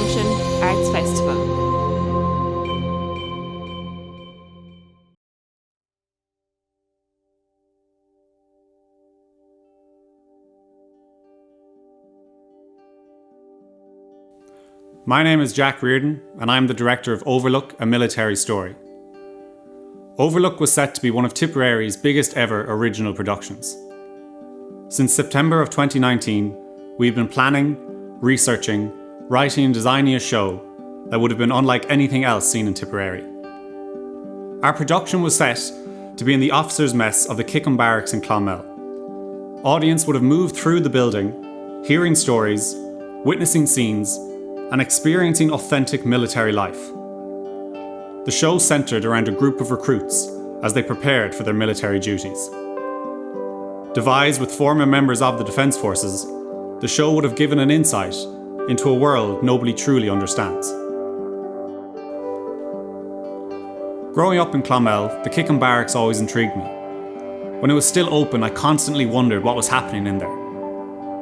Junction Arts Festival. My name is Jack Reardon, and I'm the director of Overlook, a military story. Overlook was set to be one of Tipperary's biggest ever original productions. Since September of 2019, we've been planning, researching, writing and designing a show that would have been unlike anything else seen in Tipperary. Our production was set to be in the officers' mess of the Kickham Barracks in Clonmel. Audience would have moved through the building, hearing stories, witnessing scenes, and experiencing authentic military life. The show centred around a group of recruits as they prepared for their military duties. Devised with former members of the Defence Forces, the show would have given an insight into a world nobody truly understands. Growing up in Clonmel, the Kickham Barracks always intrigued me. When it was still open, I constantly wondered what was happening in there.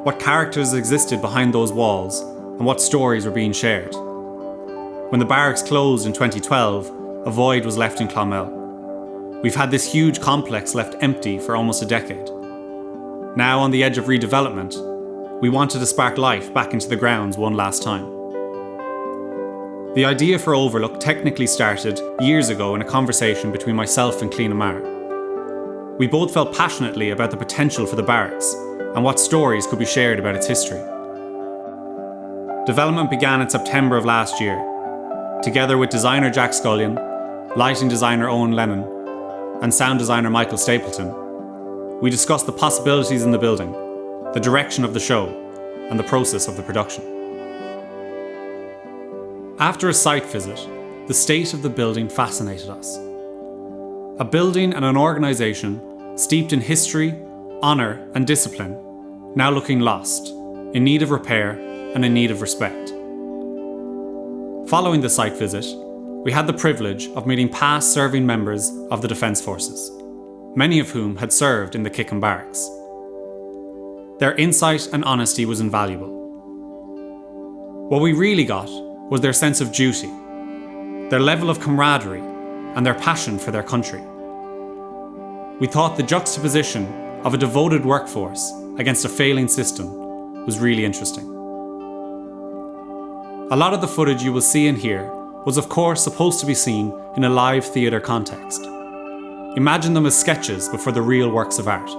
What characters existed behind those walls, and what stories were being shared. When the barracks closed in 2012, a void was left in Clonmel. We've had this huge complex left empty for almost a decade. Now on the edge of redevelopment, we wanted to spark life back into the grounds one last time. The idea for Overlook technically started years ago in a conversation between myself and Cliona Maher. We both felt passionately about the potential for the barracks and what stories could be shared about its history. Development began in September of last year. Together with designer Jack Scullion, lighting designer Owen Lennon, and sound designer Michael Stapleton, we discussed the possibilities in the building, the direction of the show, and the process of the production. After a site visit, the state of the building fascinated us. A building and an organisation steeped in history, honour, and discipline, now looking lost, in need of repair, and in need of respect. Following the site visit, we had the privilege of meeting past serving members of the Defence Forces, many of whom had served in the Kickham Barracks. Their insight and honesty was invaluable. What we really got was their sense of duty, their level of camaraderie, and their passion for their country. We thought the juxtaposition of a devoted workforce against a failing system was really interesting. A lot of the footage you will see and hear was of course supposed to be seen in a live theatre context. Imagine them as sketches before the real works of art.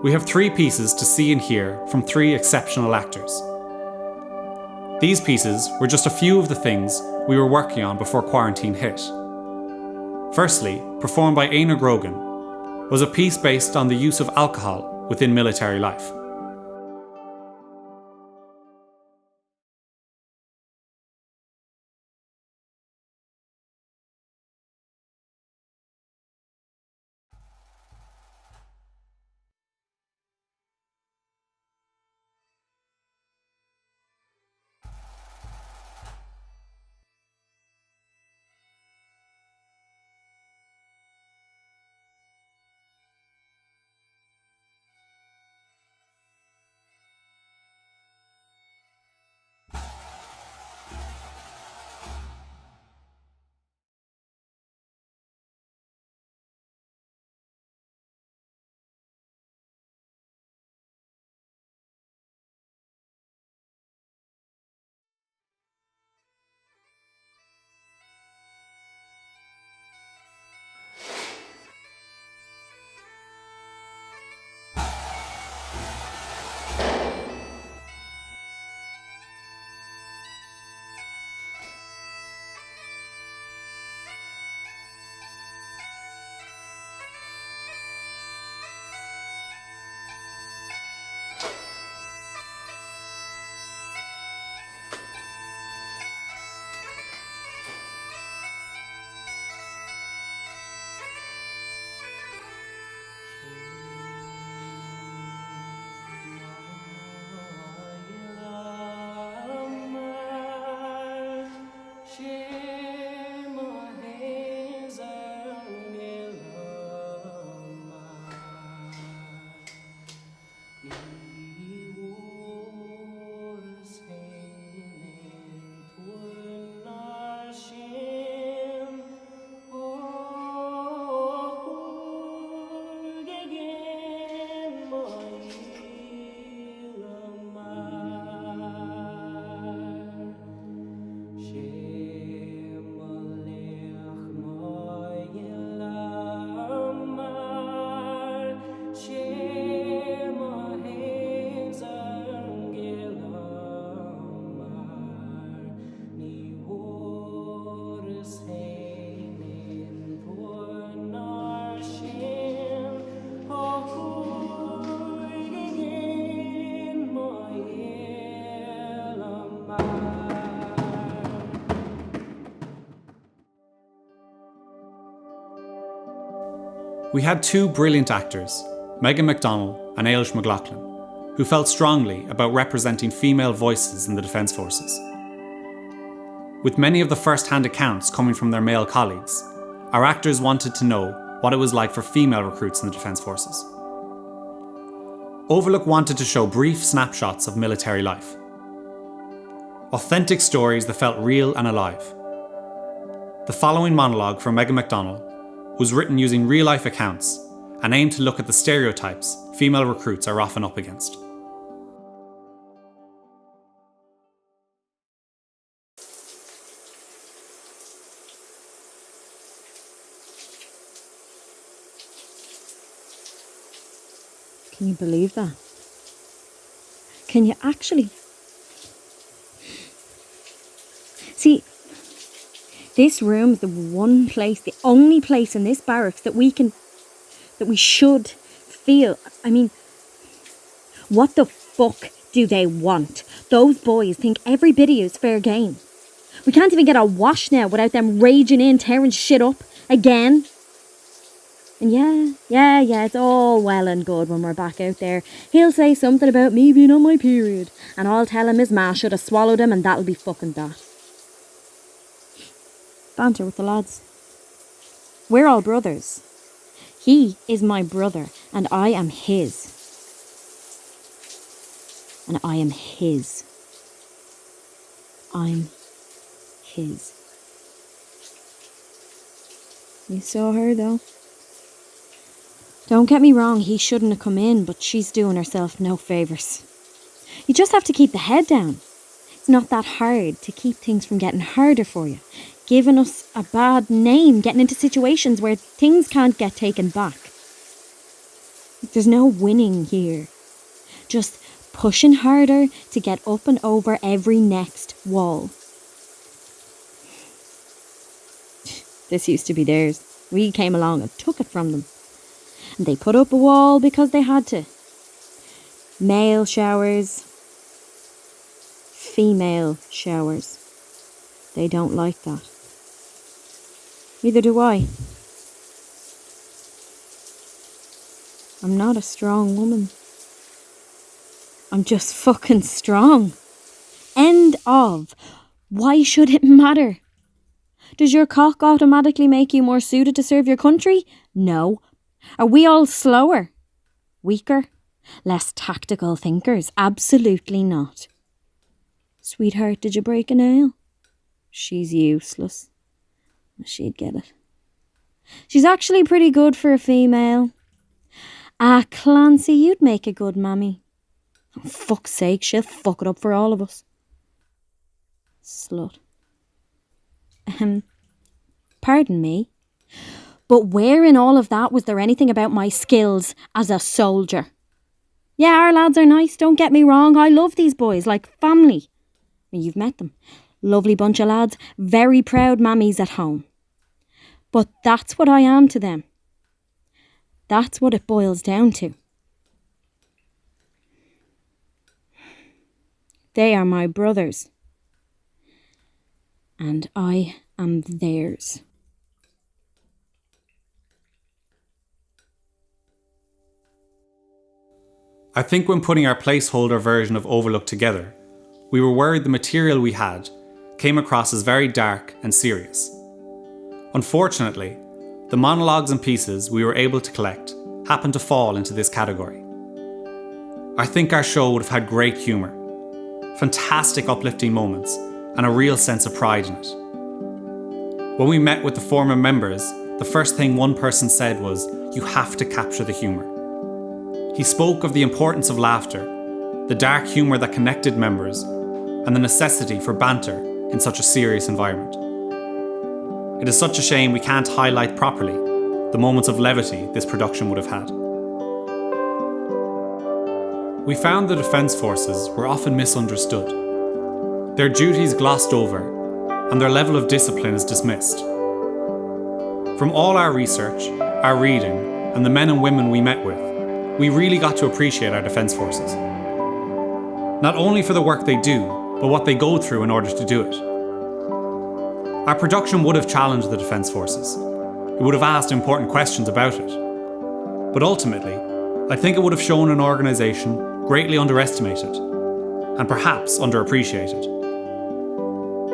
We have 3 pieces to see and hear from 3 exceptional actors. These pieces were just a few of the things we were working on before quarantine hit. Firstly, performed by Éanna Grogan, was a piece based on the use of alcohol within military life. We had two brilliant actors, Megan McDonnell and Ailish McLaughlin, who felt strongly about representing female voices in the Defence Forces. With many of the first-hand accounts coming from their male colleagues, our actors wanted to know what it was like for female recruits in the Defence Forces. Overlook wanted to show brief snapshots of military life. Authentic stories that felt real and alive. The following monologue from Megan McDonnell was written using real-life accounts and aimed to look at the stereotypes female recruits are often up against. Can you believe that? Can you actually? See, this room's the one place, the only place in this barracks that we should feel. I mean, what the fuck do they want? Those boys think every bit of you is fair game. We can't even get a wash now without them raging in, tearing shit up again. And yeah, it's all well and good when we're back out there. He'll say something about me being on my period, and I'll tell him his ma should have swallowed him, and that'll be fucking that. Banter with the lads. We're all brothers. He is my brother, and I am his. And I am his. I'm his. You saw her, though? Don't get me wrong, he shouldn't have come in, but she's doing herself no favours. You just have to keep the head down. It's not that hard to keep things from getting harder for you. Giving us a bad name, getting into situations where things can't get taken back. There's no winning here. Just pushing harder to get up and over every next wall. This used to be theirs. We came along and took it from them. And they put up a wall because they had to. Male showers. Female showers. They don't like that. Neither do I. I'm not a strong woman. I'm just fucking strong. End of. Why should it matter? Does your cock automatically make you more suited to serve your country? No. Are we all slower? Weaker? Less tactical thinkers? Absolutely not. Sweetheart, did you break a nail? She's useless. She'd get it. She's actually pretty good for a female. Ah, Clancy, you'd make a good mammy. Oh, fuck's sake, she'll fuck it up for all of us. Slut. Pardon me. But where in all of that was there anything about my skills as a soldier? Yeah, our lads are nice, don't get me wrong. I love these boys like family. I mean, you've met them. Lovely bunch of lads, very proud mammies at home. But that's what I am to them. That's what it boils down to. They are my brothers. And I am theirs. I think when putting our placeholder version of Overlook together, we were worried the material we had came across as very dark and serious. Unfortunately, the monologues and pieces we were able to collect happened to fall into this category. I think our show would have had great humour, fantastic uplifting moments, and a real sense of pride in it. When we met with the former members, the first thing one person said was, "You have to capture the humour." He spoke of the importance of laughter, the dark humour that connected members, and the necessity for banter in such a serious environment. It is such a shame we can't highlight properly the moments of levity this production would have had. We found the Defence Forces were often misunderstood, their duties glossed over, and their level of discipline is dismissed. From all our research, our reading, and the men and women we met with, we really got to appreciate our Defence Forces. Not only for the work they do, but what they go through in order to do it. Our production would have challenged the Defence Forces. It would have asked important questions about it. But ultimately, I think it would have shown an organisation greatly underestimated and perhaps underappreciated.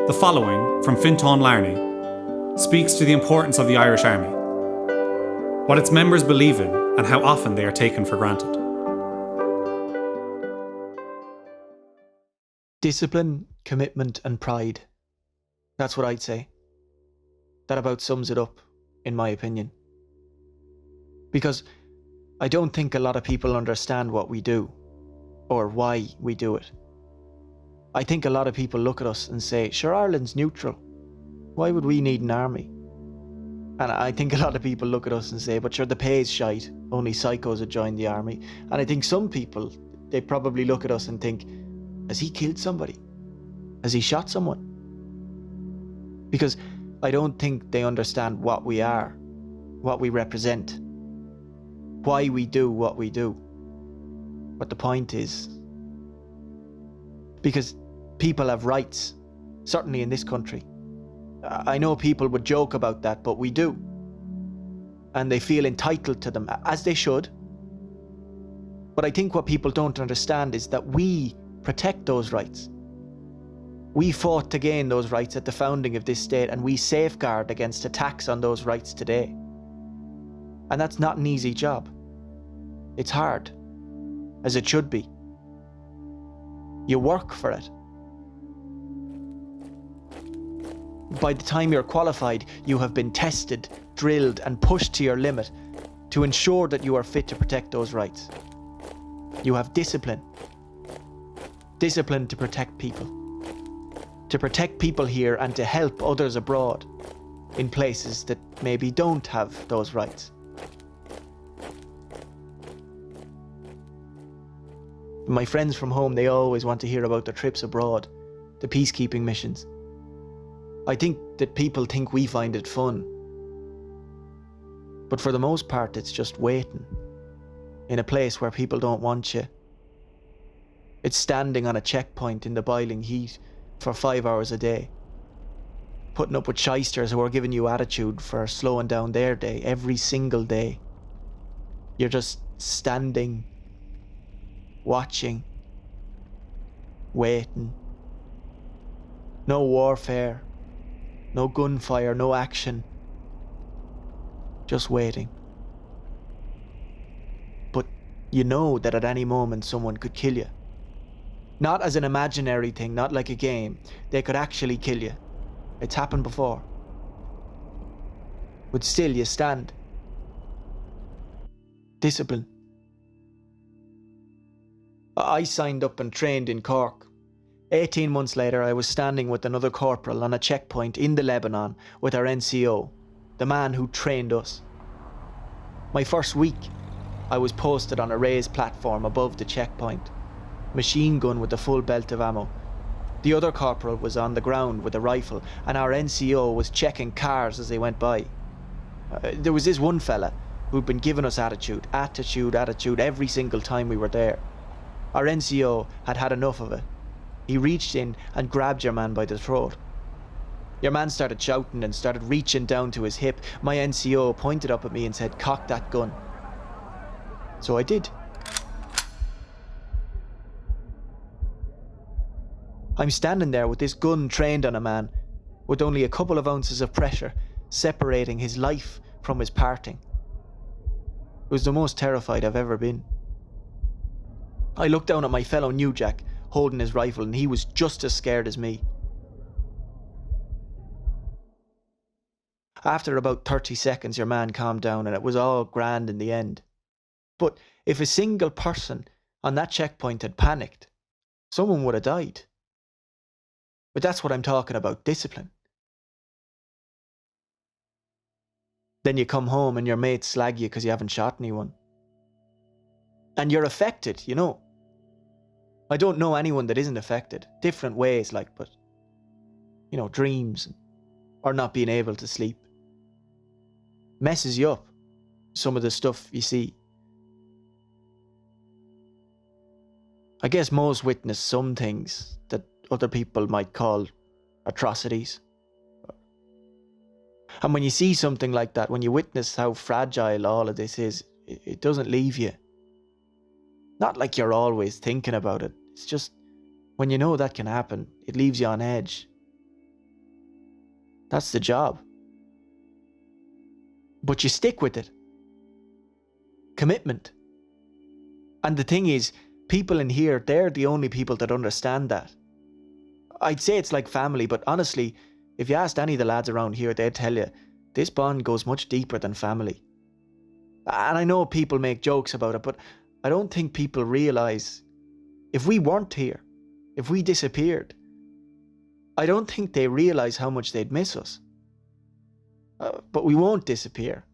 The following from Fintan Larney speaks to the importance of the Irish Army, what its members believe in and how often they are taken for granted. Discipline, commitment and pride. That's what I'd say. That about sums it up, in my opinion. Because I don't think a lot of people understand what we do, or why we do it. I think a lot of people look at us and say, sure, Ireland's neutral. Why would we need an army? And I think a lot of people look at us and say, but sure, the pay's shite. Only psychos would join the army. And I think some people, they probably look at us and think, has he killed somebody? Has he shot someone? Because I don't think they understand what we are, what we represent, why we do what we do. But the point is, because people have rights, certainly in this country. I know people would joke about that, but we do. And they feel entitled to them, as they should. But I think what people don't understand is that we protect those rights. We fought to gain those rights at the founding of this state, and we safeguard against attacks on those rights today. And that's not an easy job. It's hard, as it should be. You work for it. By the time you're qualified, you have been tested, drilled, and pushed to your limit to ensure that you are fit to protect those rights. You have discipline. Discipline to protect people. To protect people here and to help others abroad in places that maybe don't have those rights. My friends from home, they always want to hear about their trips abroad, the peacekeeping missions. I think that people think we find it fun. But for the most part, it's just waiting in a place where people don't want you. It's standing on a checkpoint in the boiling heat for 5 hours a day, putting up with shysters who are giving you attitude for slowing down their day every single day. You're just standing, watching, waiting. No warfare, no gunfire, no action. Just waiting. But you know that at any moment someone could kill you. Not as an imaginary thing, not like a game. They could actually kill you. It's happened before. But still you stand. Discipline. I signed up and trained in Cork. 18 months later, I was standing with another corporal on a checkpoint in the Lebanon with our NCO, the man who trained us. My first week, I was posted on a raised platform above the checkpoint, machine gun with a full belt of ammo. The other corporal was on the ground with a rifle, and our NCO was checking cars as they went by. There was this one fella who'd been giving us attitude every single time we were there. Our NCO had had enough of it. He reached in and grabbed your man by the throat. Your man started shouting and started reaching down to his hip. My NCO pointed up at me and said, "Cock that gun." So I did. I'm standing there with this gun trained on a man, with only a couple of ounces of pressure separating his life from his parting. It was the most terrified I've ever been. I looked down at my fellow New Jack, holding his rifle, and he was just as scared as me. After about 30 seconds, your man calmed down, and it was all grand in the end. But if a single person on that checkpoint had panicked, someone would have died. But that's what I'm talking about, discipline. Then you come home and your mates slag you because you haven't shot anyone. And you're affected, you know. I don't know anyone that isn't affected. Different ways, like, but, you know, dreams or not being able to sleep. Messes you up, some of the stuff you see. I guess most witness some things that other people might call atrocities. And when you see something like that, when you witness how fragile all of this is, it doesn't leave you. Not like you're always thinking about it. It's just when you know that can happen, it leaves you on edge. That's the job. But you stick with it. Commitment. And the thing is, people in here, they're the only people that understand that. I'd say it's like family, but honestly, if you asked any of the lads around here, they'd tell you, this bond goes much deeper than family. And I know people make jokes about it, but I don't think people realise, if we weren't here, if we disappeared, I don't think they realise how much they'd miss us. But we won't disappear.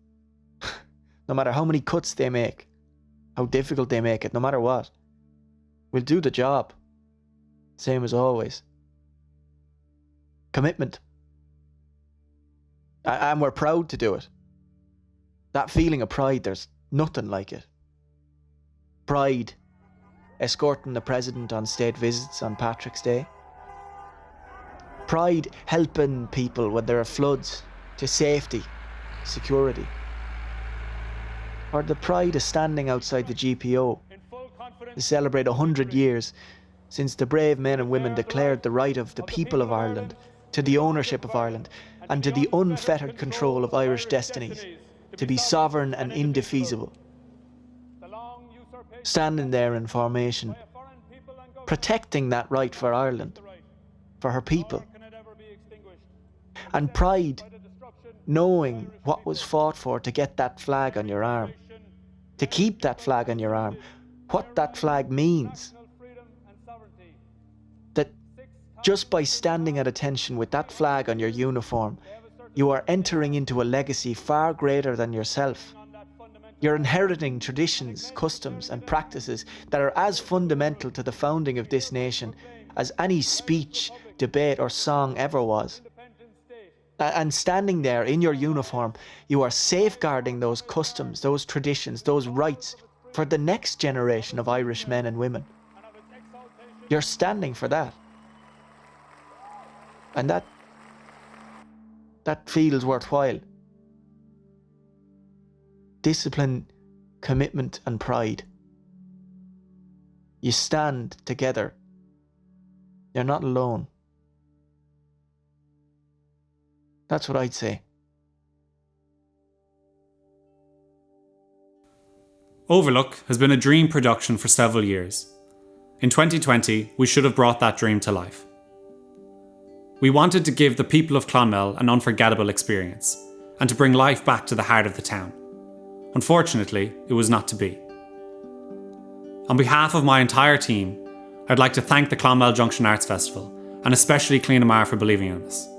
No matter how many cuts they make, how difficult they make it, no matter what. We'll do the job. Same as always. Commitment. And we're proud to do it. That feeling of pride, there's nothing like it. Pride. Escorting the president on state visits on Patrick's Day. Pride helping people when there are floods to safety, security. Or the pride of standing outside the GPO to celebrate 100 years since the brave men and women declared the right of the people of Ireland to the ownership of Ireland and to the unfettered control of Irish destinies, to be sovereign and indefeasible. Standing there in formation, protecting that right for Ireland, for her people. And pride, knowing what was fought for to get that flag on your arm, to keep that flag on your arm, what that flag means. That just by standing at attention with that flag on your uniform, you are entering into a legacy far greater than yourself. You're inheriting traditions, customs and practices that are as fundamental to the founding of this nation as any speech, debate or song ever was. And standing there in your uniform, you are safeguarding those customs, those traditions, those rights for the next generation of Irish men and women. You're standing for that. And that feels worthwhile. Discipline, commitment and pride. You stand together. You're not alone. That's what I'd say. Overlook has been a dream production for several years. In 2020, we should have brought that dream to life. We wanted to give the people of Clonmel an unforgettable experience and to bring life back to the heart of the town. Unfortunately, it was not to be. On behalf of my entire team, I'd like to thank the Clonmel Junction Arts Festival and especially Clonmel for believing in us.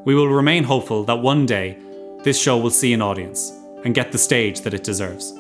We will remain hopeful that one day this show will see an audience and get the stage that it deserves.